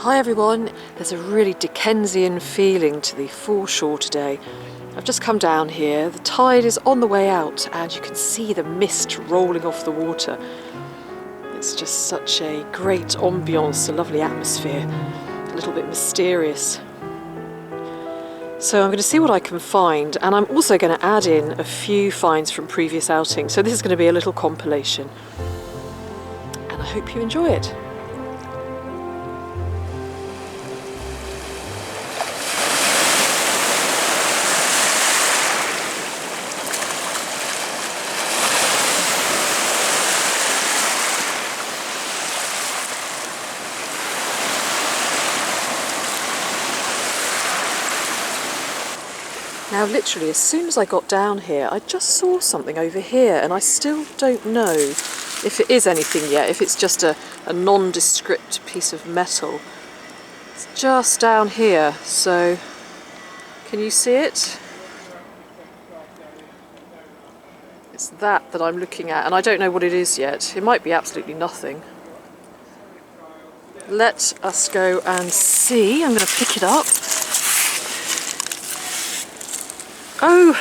Hi everyone, there's a really Dickensian feeling to the foreshore today. I've just come down here, the tide is on the way out and you can see the mist rolling off the water. It's just such a great ambience, a lovely atmosphere, a little bit mysterious. So I'm going to see what I can find, and I'm also going to add in a few finds from previous outings. So this is going to be a little compilation and I hope you enjoy it. Now literally as soon as I got down here I just saw something over here and I still don't know if it is anything yet, if it's just a nondescript piece of metal. It's just down here, so can you see it? It's that I'm looking at and I don't know what it is yet. It might be absolutely nothing. Let us go and see. I'm going to pick it up. Oh,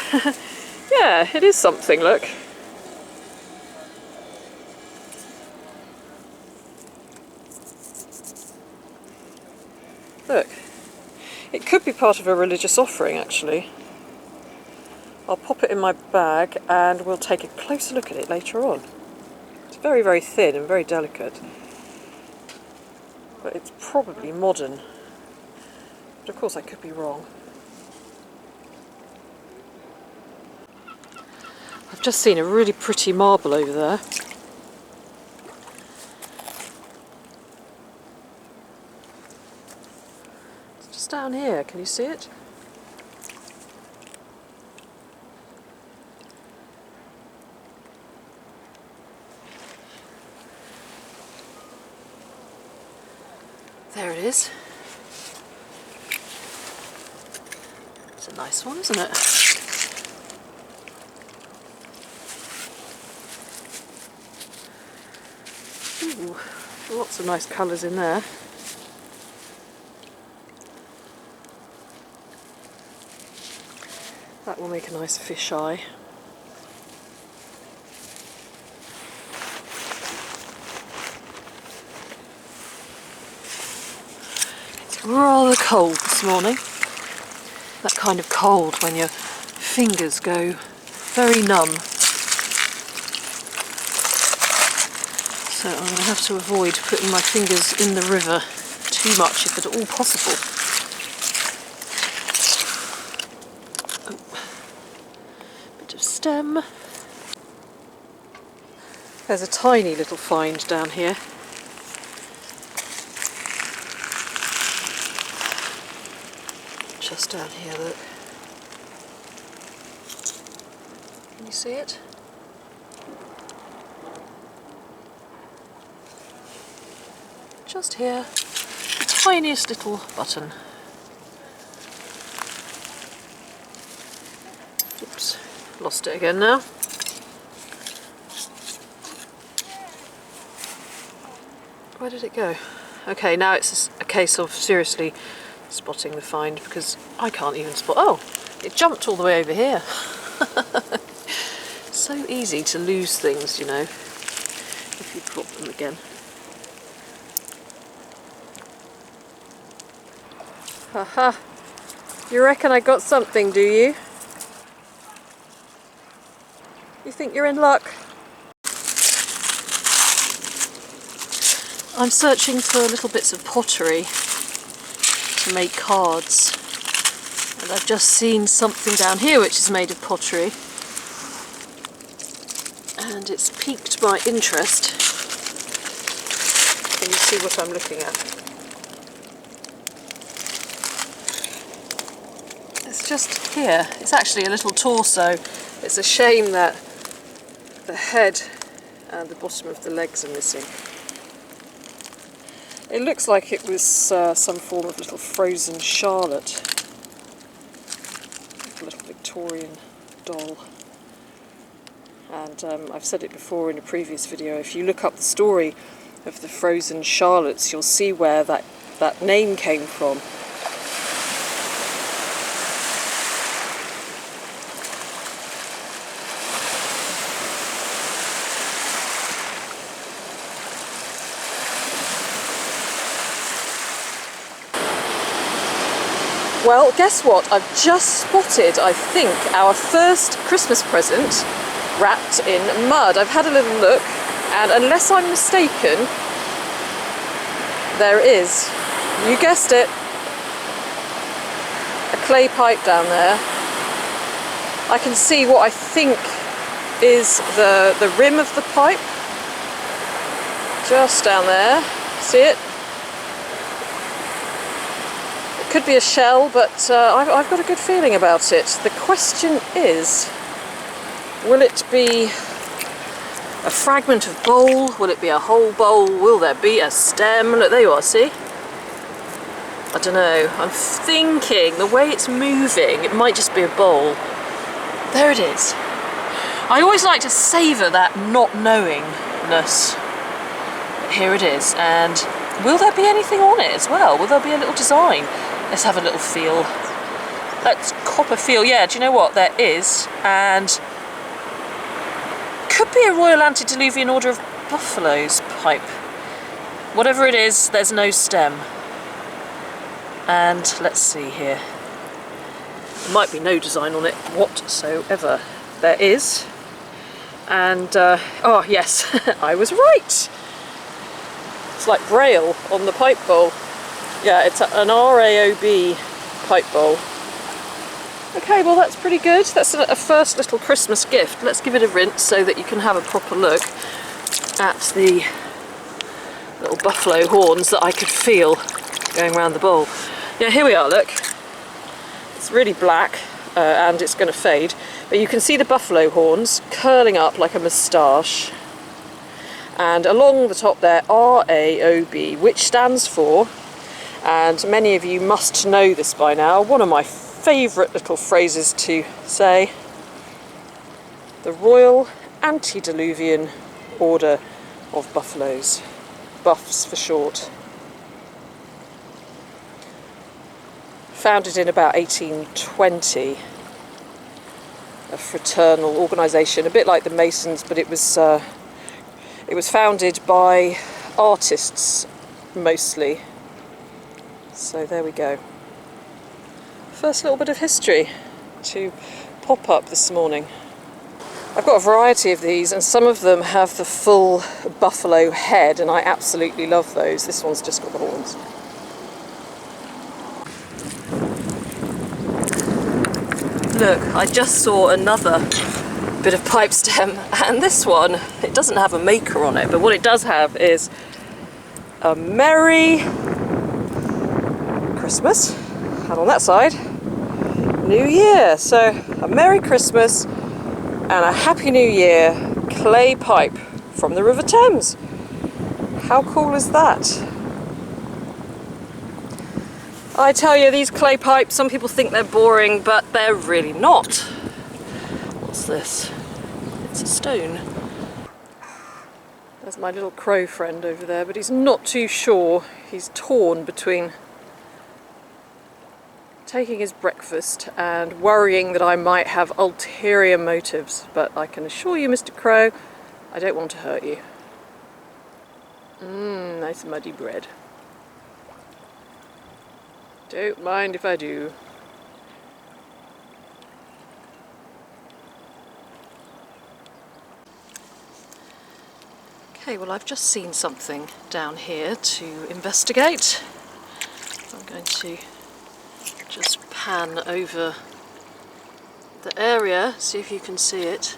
yeah, it is something, look. Look, it could be part of a religious offering, actually. I'll pop it in my bag and we'll take a closer look at it later on. It's very, very thin and very delicate. But it's probably modern. But of course I could be wrong. I've just seen a really pretty marble over there. It's just down here, can you see it? There it is. It's a nice one, isn't it? Ooh, lots of nice colours in there. That will make a nice fish eye. It's rather cold this morning. That kind of cold when your fingers go very numb. So I'm going to have to avoid putting my fingers in the river too much if at all possible. Oh. Bit of stem. There's a tiny little find down here. Just down here, look. Can you see it? Just here, the tiniest little button. Oops, lost it again now. Where did it go? Okay, now it's a case of seriously spotting the find because I can't even spot. Oh, it jumped all the way over here. So easy to lose things, you know, if you drop them again. Haha, you reckon I got something, do you? You think you're in luck? I'm searching for little bits of pottery to make cards, and I've just seen something down here which is made of pottery, and it's piqued my interest. Can you see what I'm looking at? It's just here. It's actually a little torso. It's a shame that the head and the bottom of the legs are missing. It looks like it was some form of little frozen Charlotte. Like a little Victorian doll. And I've said it before in a previous video, if you look up the story of the frozen Charlottes, you'll see where that that name came from. Well, guess what? I've just spotted, I think, our first Christmas present wrapped in mud. I've had a little look, and unless I'm mistaken, there it is. You guessed it. A clay pipe down there. I can see what I think is the rim of the pipe. Just down there. See it? Could be a shell, but I've got a good feeling about it. The question is, will it be a fragment of bowl? Will it be a whole bowl? Will there be a stem? Look, there you are, see? I don't know. I'm thinking the way it's moving, it might just be a bowl. There it is. I always like to savour that not knowingness. But here it is, and will there be anything on it as well? Will there be a little design? Let's have a little feel. Let's cop a feel. Yeah, do you know what? There is, and could be a Royal Antediluvian Order of Buffaloes pipe. Whatever it is, there's no stem. And let's see here. There might be no design on it whatsoever. There is. And, oh yes, I was right. It's like Braille on the pipe bowl. Yeah, it's an RAOB pipe bowl. Okay, well that's pretty good. That's a first little Christmas gift. Let's give it a rinse so that you can have a proper look at the little buffalo horns that I could feel going around the bowl. Yeah, here we are, look. It's really black and it's going to fade, but you can see the buffalo horns curling up like a moustache. And along the top there, RAOB, which stands for, and many of you must know this by now, one of my favourite little phrases to say, the Royal Antediluvian Order of Buffaloes, Buffs for short. Founded in about 1820, a fraternal organisation, a bit like the Masons, but it was founded by artists mostly. So there we go. First little bit of history to pop up this morning. I've got a variety of these, and some of them have the full buffalo head, and I absolutely love those. This one's just got the horns. Look, I just saw another bit of pipe stem, and this one, it doesn't have a maker on it, but what it does have is a Merry Christmas, and on that side, New Year. So a Merry Christmas and a Happy New Year clay pipe from the River Thames. How cool is that? I tell you, these clay pipes, some people think they're boring, but they're really not. What's this? It's a stone. There's my little crow friend over there, but he's not too sure. He's torn between taking his breakfast and worrying that I might have ulterior motives, but I can assure you, Mr. Crow, I don't want to hurt you. Nice muddy bread. Don't mind if I do. Okay, well I've just seen something down here to investigate. I'm going to just pan over the area, see if you can see it.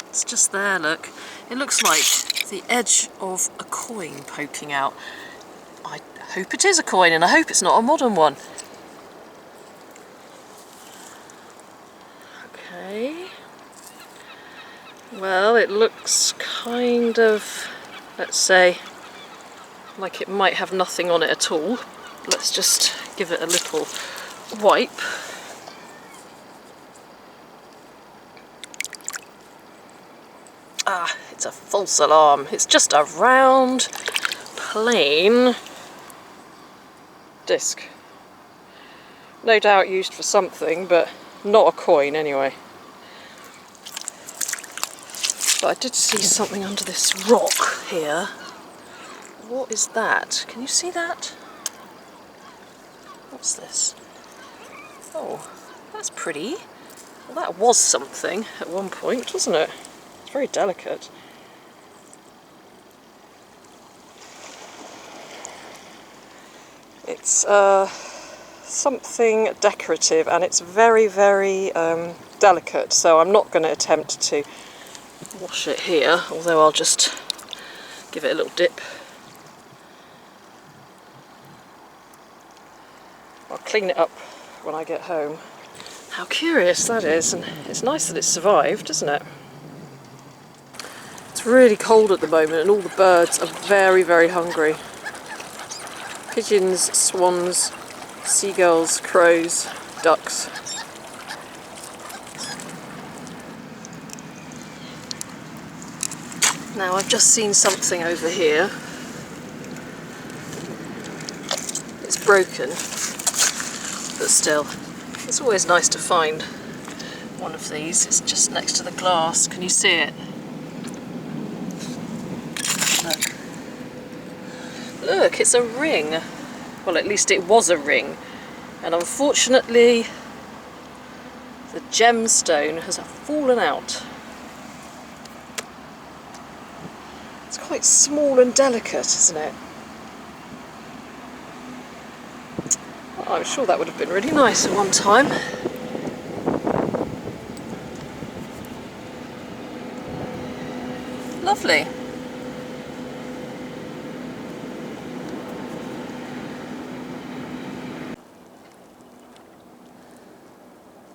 It's just there, look. It looks like the edge of a coin poking out. I hope it is a coin, and I hope it's not a modern one. Okay. Well, it looks kind of, let's say, like it might have nothing on it at all. Let's just give it a little wipe. Ah, it's a false alarm. It's just a round, plain disc. No doubt used for something, but not a coin anyway. But I did see something under this rock here. What is that? Can you see that? What's this? Oh, that's pretty. Well, that was something at one point, wasn't it? It's very delicate. It's something decorative, and it's very, very delicate, so I'm not going to attempt to wash it here, although I'll just give it a little dip. I'll clean it up when I get home. How curious that is, and it's nice that it's survived, isn't it? It's really cold at the moment and all the birds are very, very hungry. Pigeons, swans, seagulls, crows, ducks. Now I've just seen something over here. It's broken, but still, it's always nice to find one of these. It's just next to the glass. Can you see it? Look. Look, it's a ring. Well, at least it was a ring. And unfortunately, the gemstone has fallen out. It's quite small and delicate, isn't it? Oh, I'm sure that would have been really nice at one time. Lovely.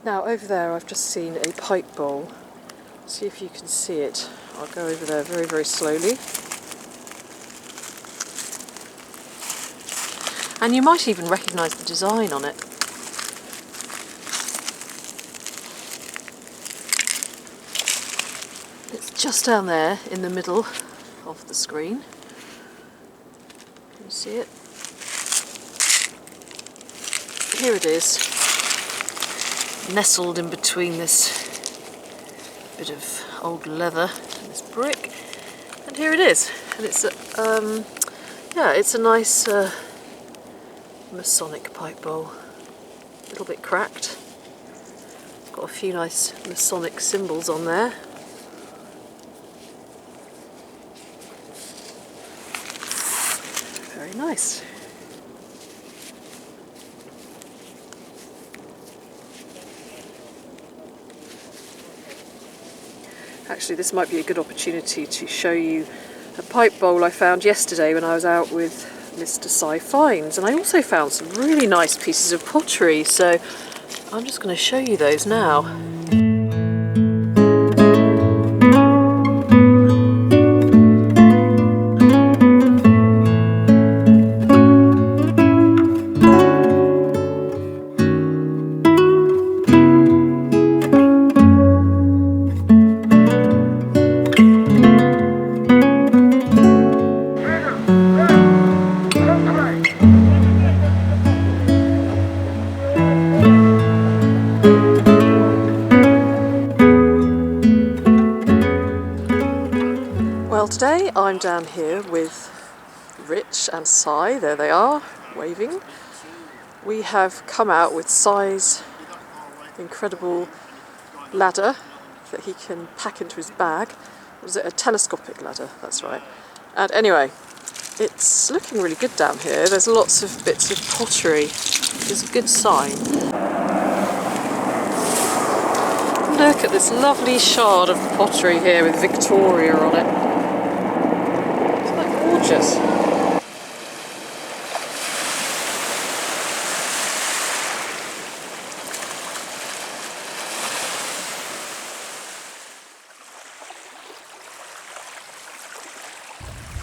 Now over there I've just seen a pipe bowl. See if you can see it. I'll go over there very, very slowly. And you might even recognise the design on it. It's just down there in the middle of the screen. Can you see it? Here it is, nestled in between this bit of old leather and this brick. And here it is. And it's yeah, it's a nice Masonic pipe bowl. A little bit cracked. It's got a few nice Masonic symbols on there. Very nice. Actually, this might be a good opportunity to show you a pipe bowl I found yesterday when I was out with Mr. Cy Finds, and I also found some really nice pieces of pottery, so I'm just going to show you those now. Well, today I'm down here with Rich and Cy. There they are, waving. We have come out with Cy's incredible ladder that he can pack into his bag. Was it a telescopic ladder? That's right. And anyway, it's looking really good down here. There's lots of bits of pottery, which is a good sign. Look at this lovely shard of pottery here with Victoria on it. Gorgeous.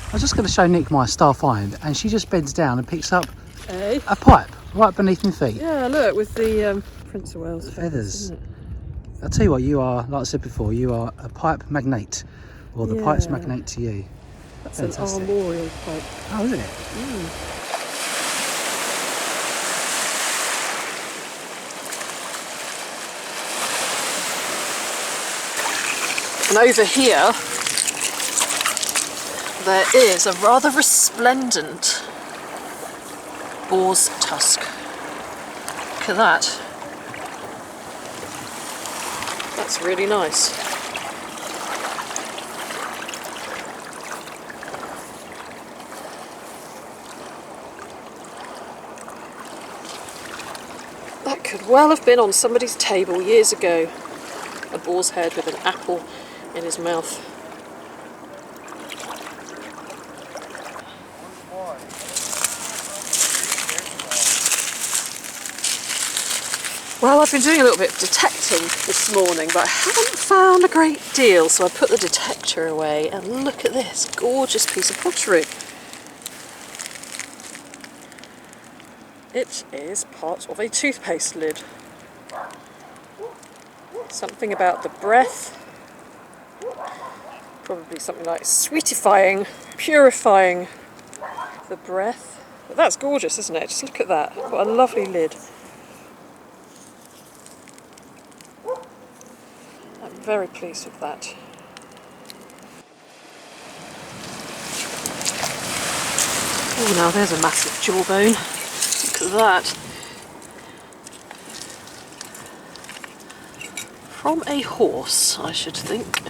I was just going to show Nick my star find, and she just bends down and picks up a pipe right beneath my feet. Yeah, look, with the Prince of Wales feathers. Isn't it? I'll tell you what, you are, like I said before, you are a pipe magnate. Well, the pipe's magnate to you. That's Fantastic. an armorial pipe. Oh, is it? And over here, there is a rather resplendent boar's tusk. Look at that. That's really nice. That could well have been on somebody's table years ago. A boar's head with an apple in his mouth. Well, I've been doing a little bit of detecting this morning, but I haven't found a great deal, so I put the detector away, and look at this gorgeous piece of pottery. It is part of a toothpaste lid. Something about the breath, probably something like sweetifying, purifying the breath. But that's gorgeous, isn't it? Just look at that. What a lovely lid. I'm very pleased with that. Oh, now there's a massive jawbone. Look at that. From a horse, I should think.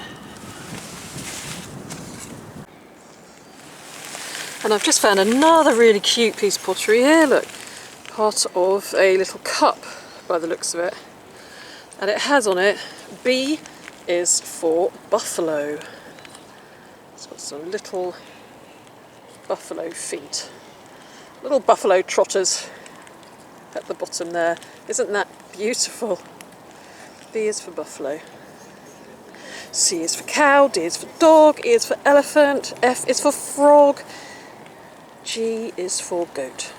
And I've just found another really cute piece of pottery here, look. Part of a little cup, by the looks of it. And it has on it, B is for buffalo. It's got some little buffalo feet. Little buffalo trotters at the bottom there. Isn't that beautiful? B is for buffalo. C is for cow, D is for dog, E is for elephant, F is for frog, G is for goat.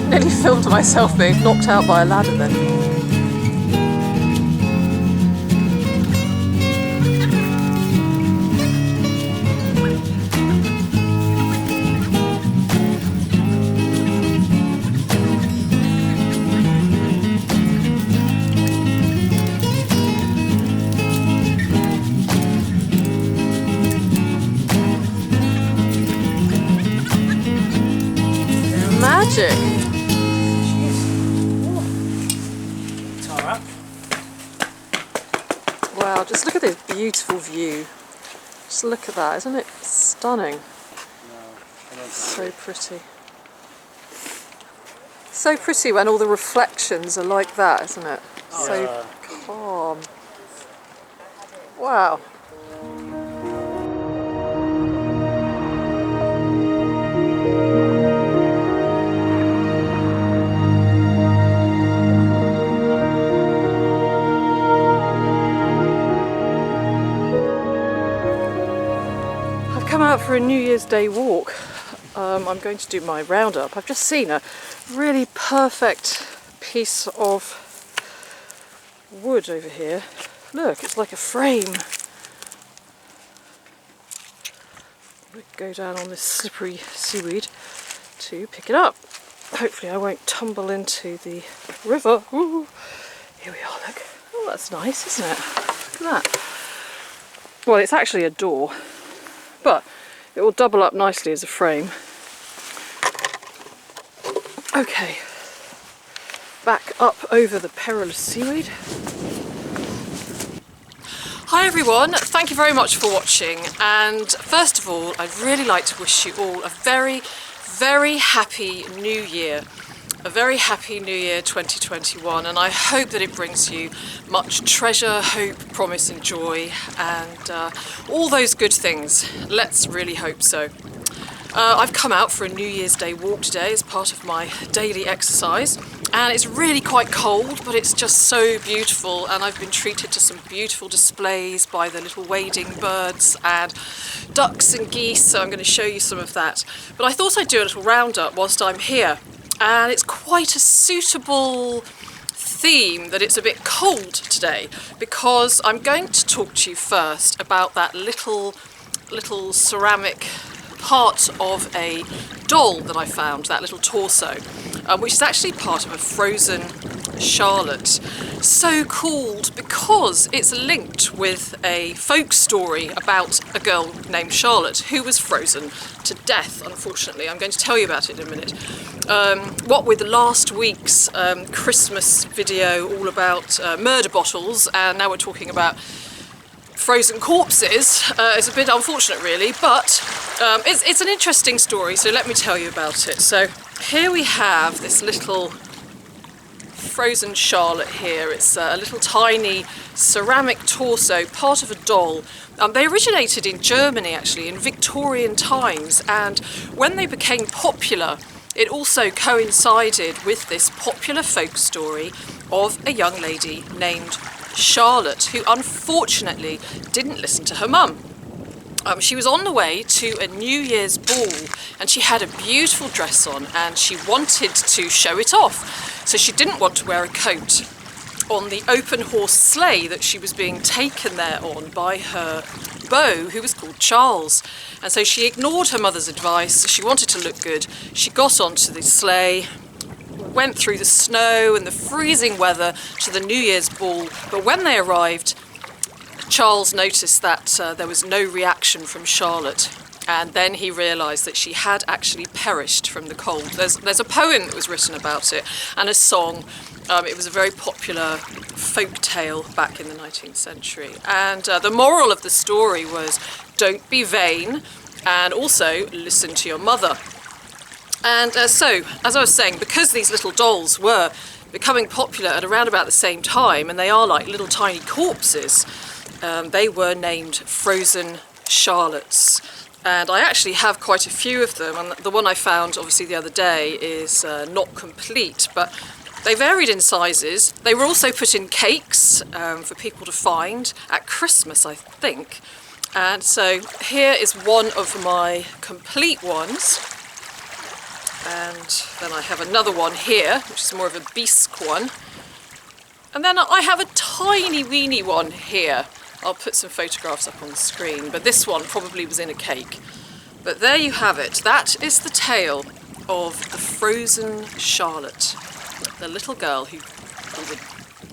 Nearly filmed myself being knocked out by a ladder then. Magic! Wow, just look at this beautiful view. Just look at that, isn't it stunning? So pretty. So pretty when all the reflections are like that, isn't it? So calm. Wow. Come out for a New Year's Day walk. I'm going to do my roundup. I've just seen a really perfect piece of wood over here. Look, it's like a frame. We go down on this slippery seaweed to pick it up. Hopefully I won't tumble into the river. Ooh. Here we are, look. Oh, that's nice, isn't it? Look at that. Well, it's actually a door, but it will double up nicely as a frame. Okay, back up over the perilous seaweed. Hi everyone, thank you very much for watching, and first of all I'd really like to wish you all a very, very happy new year. A very happy new year 2021, and I hope that it brings you much treasure, hope, promise and joy, and all those good things. Let's really hope so. I've come out for a New Year's Day walk today as part of my daily exercise, and it's really quite cold, but it's just so beautiful, and I've been treated to some beautiful displays by the little wading birds and ducks and geese, so I'm going to show you some of that. But I thought I'd do a little roundup whilst I'm here. And it's quite a suitable theme that it's a bit cold today, because I'm going to talk to you first about that little ceramic part of a doll that I found, that little torso, which is actually part of a frozen Charlotte. So called because it's linked with a folk story about a girl named Charlotte who was frozen to death, unfortunately. I'm going to tell you about it in a minute. What with last week's Christmas video all about murder bottles, and now we're talking about frozen corpses, it's a bit unfortunate really, but it's an interesting story, so let me tell you about it. So here we have this little frozen Charlotte here. It's a little tiny ceramic torso, part of a doll. They originated in Germany actually in Victorian times, and when they became popular it also coincided with this popular folk story of a young lady named Charlotte, who unfortunately didn't listen to her mum. She was on the way to a New Year's ball, and she had a beautiful dress on and she wanted to show it off. So she didn't want to wear a coat on the open horse sleigh that she was being taken there on by her beau, who was called Charles. And so she ignored her mother's advice. She wanted to look good. She got onto the sleigh, went through the snow and the freezing weather to the New Year's ball. But when they arrived, Charles noticed that there was no reaction from Charlotte, and then he realised that she had actually perished from the cold. There's a poem that was written about it, and a song. It was a very popular folk tale back in the 19th century. And the moral of the story was, don't be vain, and also listen to your mother. And so, as I was saying, because these little dolls were becoming popular at around about the same time, and they are like little tiny corpses, they were named Frozen Charlottes. And I actually have quite a few of them, and the one I found obviously the other day is not complete, but they varied in sizes. They were also put in cakes for people to find at Christmas, I think. And so here is one of my complete ones. And then I have another one here, which is more of a bisque one. And then I have a tiny weeny one here. I'll put some photographs up on the screen, but this one probably was in a cake. But there you have it. That is the tale of the frozen Charlotte, the little girl who,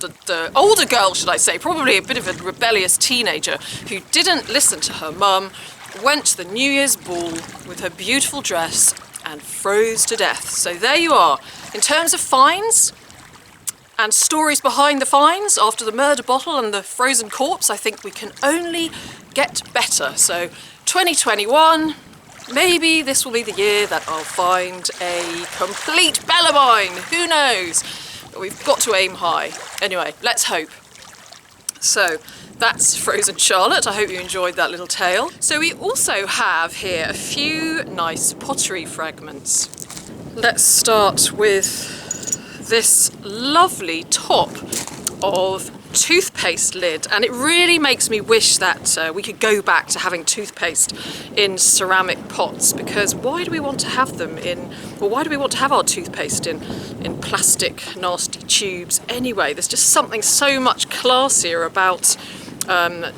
the older girl should I say, probably a bit of a rebellious teenager who didn't listen to her mum, went to the New Year's ball with her beautiful dress and froze to death. So there you are. In terms of finds and stories behind the finds after the murder bottle and the frozen corpse, I think we can only get better. So 2021, maybe this will be the year that I'll find a complete Bellarmine. Who knows? But we've got to aim high. Anyway, let's hope. So that's Frozen Charlotte. I hope you enjoyed that little tale. So we also have here a few nice pottery fragments. Let's start with this lovely top of toothpaste lid, and it really makes me wish that we could go back to having toothpaste in ceramic pots, because why do we want to have them in, or why do we want to have our toothpaste in plastic nasty tubes anyway? There's just something so much classier about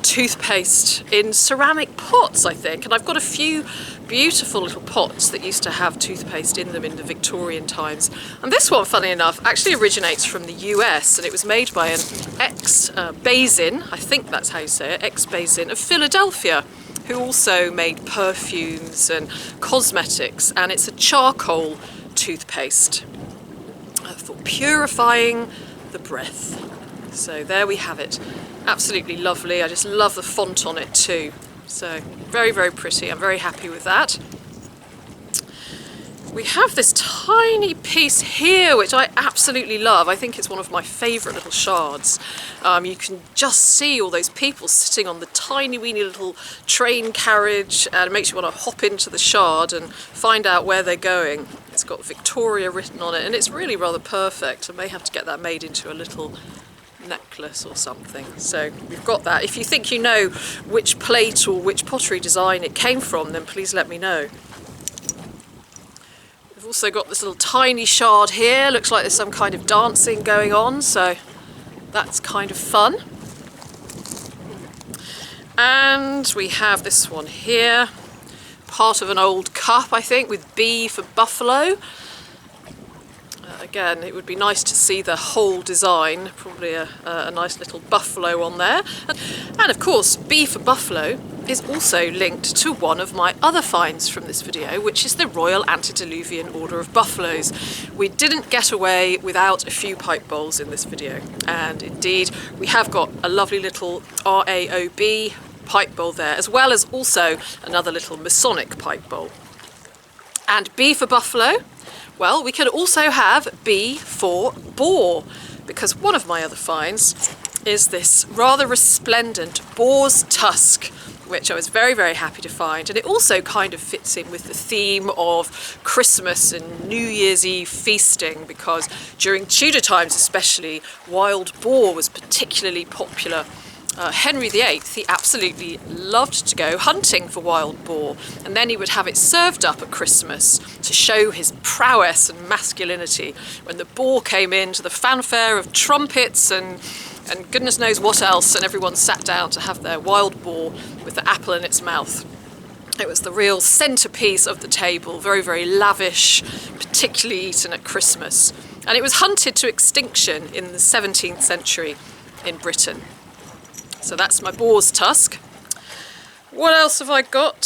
toothpaste in ceramic pots, I think. And I've got a few beautiful little pots that used to have toothpaste in them in the Victorian times. And this one, funny enough, actually originates from the US, and it was made by an ex-Basin, I think that's how you say it, ex-Basin of Philadelphia, who also made perfumes and cosmetics, and it's a charcoal toothpaste for purifying the breath. So there we have it. Absolutely lovely. I just love the font on it too. So very, very pretty. I'm very happy with that. We have this tiny piece here, which I absolutely love. I think it's one of my favourite little shards. You can just see all those people sitting on the tiny weeny little train carriage, and it makes you want to hop into the shard and find out where they're going. It's got Victoria written on it, and it's really rather perfect. I may have to get that made into a little necklace or something. So we've got that. If you think you know which plate or which pottery design it came from, then please let me know. We've also got this little tiny shard here. Looks like there's some kind of dancing going on, so that's kind of fun. And we have this one here, part of an old cup, I think, with B for buffalo. Again, it would be nice to see the whole design, probably a nice little buffalo on there. And of course, B for buffalo is also linked to one of my other finds from this video, which is the Royal Antediluvian Order of Buffaloes. We didn't get away without a few pipe bowls in this video, and indeed we have got a lovely little RAOB pipe bowl there, as well as also another little Masonic pipe bowl. And B for buffalo, well, we can also have B for boar, because one of my other finds is this rather resplendent boar's tusk, which I was very, very happy to find. And it also kind of fits in with the theme of Christmas and New Year's Eve feasting, because during Tudor times especially, wild boar was particularly popular. Henry VIII, he absolutely loved to go hunting for wild boar, and then he would have it served up at Christmas to show his prowess and masculinity when the boar came in to the fanfare of trumpets and goodness knows what else, and everyone sat down to have their wild boar with the apple in its mouth. It was the real centrepiece of the table, very, very lavish, particularly eaten at Christmas. And it was hunted to extinction in the 17th century in Britain. So that's my boar's tusk. What else have I got?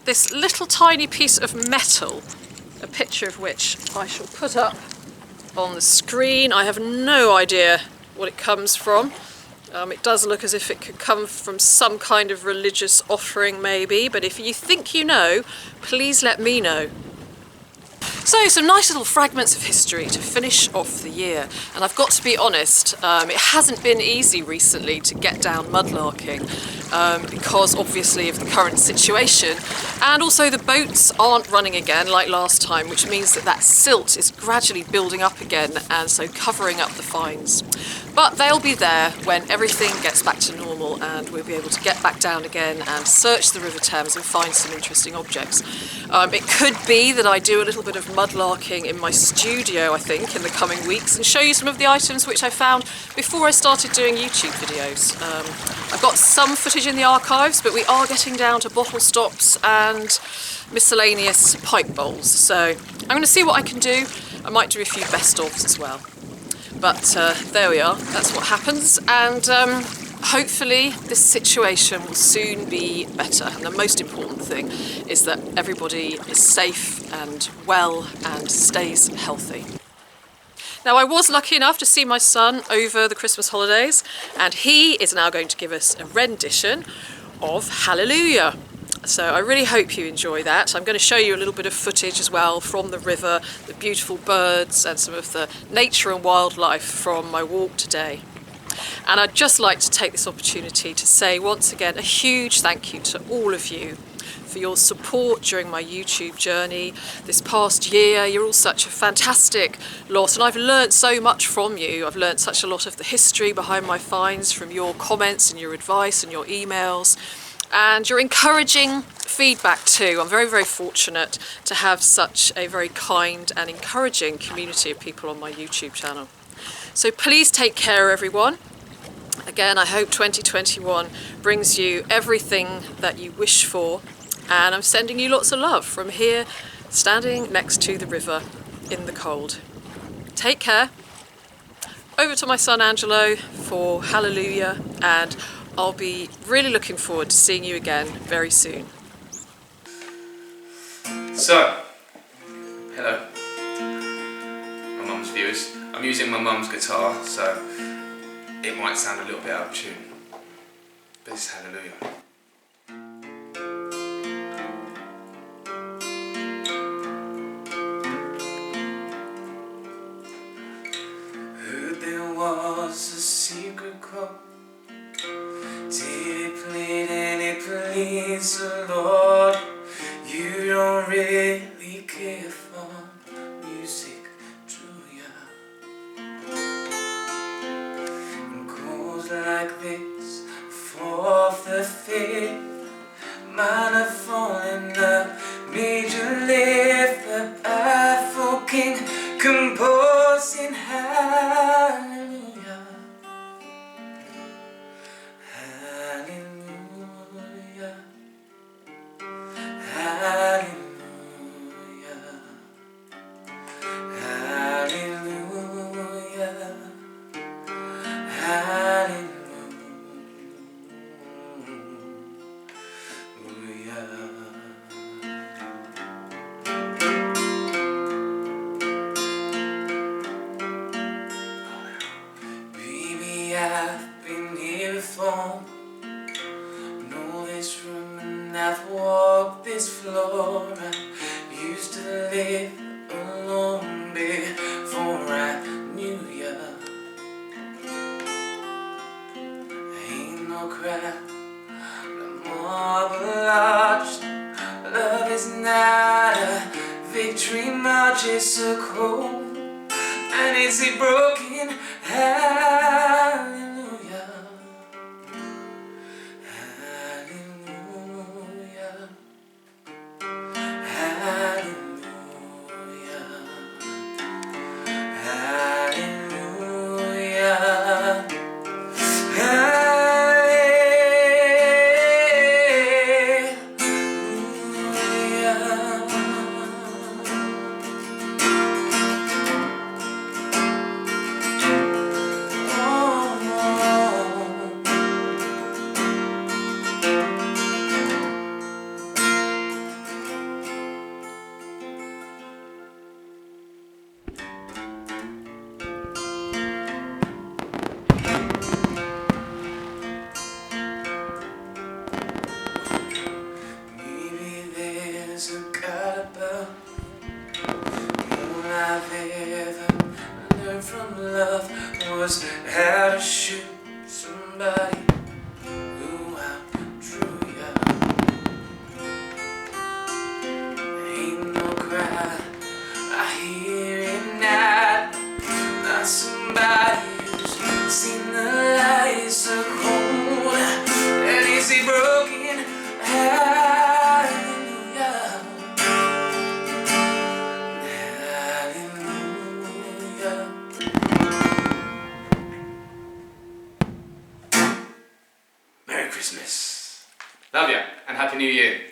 This little tiny piece of metal, a picture of which I shall put up on the screen. I have no idea what it comes from. It does look as if it could come from some kind of religious offering maybe, but if you think you know, please let me know. So some nice little fragments of history to finish off the year, and I've got to be honest, it hasn't been easy recently to get down mudlarking because obviously of the current situation, and also the boats aren't running again like last time, which means that silt is gradually building up again and so covering up the finds. But they'll be there when everything gets back to normal and we'll be able to get back down again and search the River Thames and find some interesting objects. It could be that I do a little bit of mudlarking in my studio, I think, in the coming weeks, and show you some of the items which I found before I started doing YouTube videos. I've got some footage in the archives, but we are getting down to bottle stops and miscellaneous pipe bowls. So I'm going to see what I can do. I might do a few best-ofs as well. But there we are, that's what happens, and hopefully this situation will soon be better. And the most important thing is that everybody is safe and well and stays healthy. Now, I was lucky enough to see my son over the Christmas holidays, and he is now going to give us a rendition of Hallelujah. So I really hope you enjoy that. I'm going to show you a little bit of footage as well from the river, the beautiful birds and some of the nature and wildlife from my walk today. And I'd just like to take this opportunity to say once again a huge thank you to all of you for your support during my YouTube journey this past year. You're all such a fantastic lot, and I've learnt so much from you. I've learnt such a lot of the history behind my finds from your comments and your advice and your emails. And your encouraging feedback too. I'm very, very fortunate to have such a very kind and encouraging community of people on my YouTube channel. So please take care, everyone. Again, I hope 2021 brings you everything that you wish for, and I'm sending you lots of love from here, standing next to the river in the cold. Take care. Over to my son Angelo for Hallelujah, and I'll be really looking forward to seeing you again very soon. So, hello, my mum's viewers. I'm using my mum's guitar, so it might sound a little bit out of tune, but it's Hallelujah. Heard there was a secret chord, did it play and it please the Lord. You don't really care for music, do ya? And chords like this, fourth, the fifth, minor fall in the major lift, the baffled king composing hallelujah. Hallelujah. Hallelujah, hallelujah, hallelujah. Baby, I've been here before. Know this room and I've walked this floor. I used to live alone before I knew ya. Ain't no crowd, no marble arched. Love is not a victory march, it's a cold and it's a broken hallelujah. From love was how to shoot somebody who outdrew ya. Ain't no cry, I hear it not somebody who's seen the light so cold and easy broken. Hallelujah. Merry Christmas. Love ya and Happy New Year.